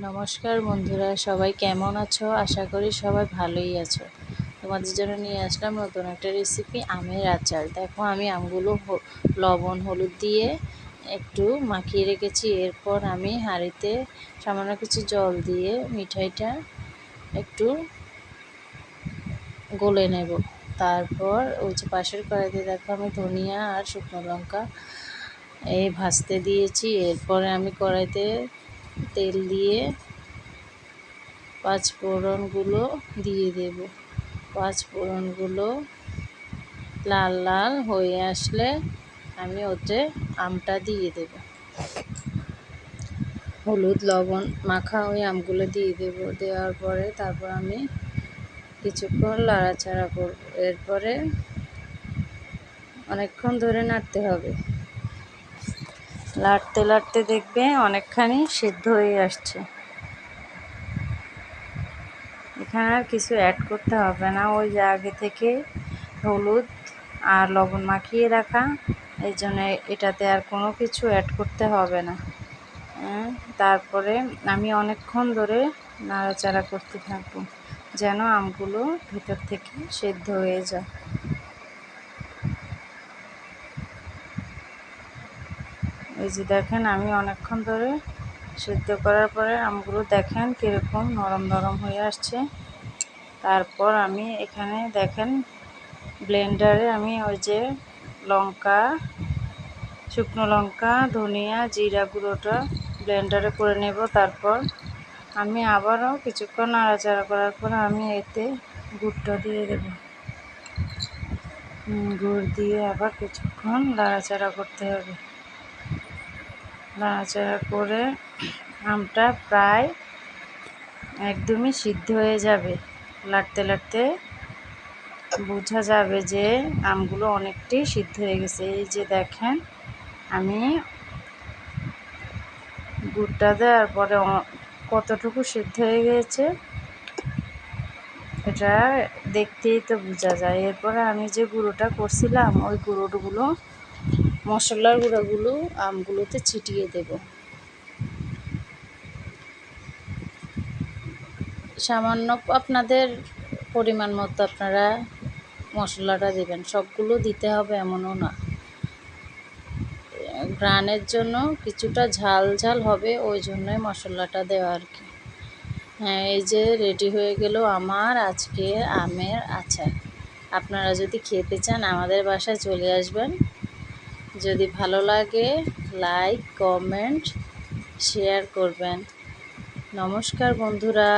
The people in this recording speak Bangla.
নমস্কার বন্ধুরা, সবাই কেমন আছো? আশা করি সবাই ভালোই আছো। তোমাদের জন্য নিয়ে আসলাম নতুন একটা রেসিপি, আমের আচার। দেখো, আমি আমগুলো লবণ হলুদ দিয়ে একটু মাখিয়ে রেখেছি। এরপর আমি হাঁড়িতে সামান্য কিছু জল দিয়ে মিঠাইটা একটু গলে নেব। তারপর ওই যে পাশের কড়াইতে দেখো আমি ধনিয়া আর শুকনো লঙ্কা ভাজতে দিয়েছি। এরপরে আমি কড়াইতে তেল দিয়ে পাঁচফোড়নগুলো দিয়ে দেব। পাঁচফোড়নগুলো লাল লাল হয়ে আসলে আমি ওতে আমটা দিয়ে দেব। হলুদ লবণ মাখা ওই আমগুলো দিয়ে দেব। দেওয়ার পরে তারপর আমি কিছুক্ষণ নাড়াচাড়া করব। এরপরে অনেকক্ষণ ধরে নাড়তে হবে। লাড়তে লাড়তে দেখবে অনেকখানি সিদ্ধ হয়ে আসছে। এখানে আর কিছু অ্যাড করতে হবে না, ওই যে আগে থেকে হলুদ আর লবণ মাখিয়ে রাখা, এই জন্য এটাতে আর কোনো কিছু অ্যাড করতে হবে না। তারপরে আমি অনেকক্ষণ ধরে নাড়াচাড়া করতে থাকবো যেন আমগুলো ভিতর থেকে সেদ্ধ হয়ে যায়। এই যে দেখেন, আমি অনেকক্ষণ ধরে সেদ্ধ করার পরে আমগুলো দেখেন কীরকম নরম নরম হয়ে আসছে। তারপর আমি এখানে দেখেন ব্লেন্ডারে আমি ওই যে লঙ্কা, শুকনো লঙ্কা, ধনিয়া, জিরা গুঁড়োটা ব্লেন্ডারে করে নেব। তারপর আমি আবারও কিছুক্ষণ নাড়াচাড়া করার পর আমি এতে গুড়টা দিয়ে দেব। গুড় দিয়ে আবার কিছুক্ষণ নাড়াচাড়া করতে হবে। নাড়াচাড়া করে আমটা প্রায় একদমই সিদ্ধ হয়ে যাবে। লাড়তে লাড়তে বোঝা যাবে যে আমগুলো অনেকটাই সিদ্ধ হয়ে গেছে। এই যে দেখেন, আমি গুড়টা দেওয়ার পরে কতটুকু সিদ্ধ হয়ে গিয়েছে এটা দেখতেই তো বোঝা যায়। এরপরে আমি যে গুঁড়োটা করছিলাম ওই গুঁড়োগুলো, মশলার গুঁড়োগুলো আমগুলোতে ছিটিয়ে দেব। সামান্য আপনাদের পরিমাণ মতো আপনারা মশলাটা দেবেন, সবগুলো দিতে হবে এমনও না। ঘ্রাণের জন্য কিছুটা ঝাল ঝাল হবে, ওই জন্যই মশলাটা দেওয়া আর কি। হ্যাঁ, এই যে রেডি হয়ে গেল আমার আজকে আমের আচার। আপনারা যদি খেতে চান আমাদের বাসায় চলে আসবেন। যদি ভালো লাগে লাইক, কমেন্ট, শেয়ার করবেন। নমস্কার বন্ধুরা।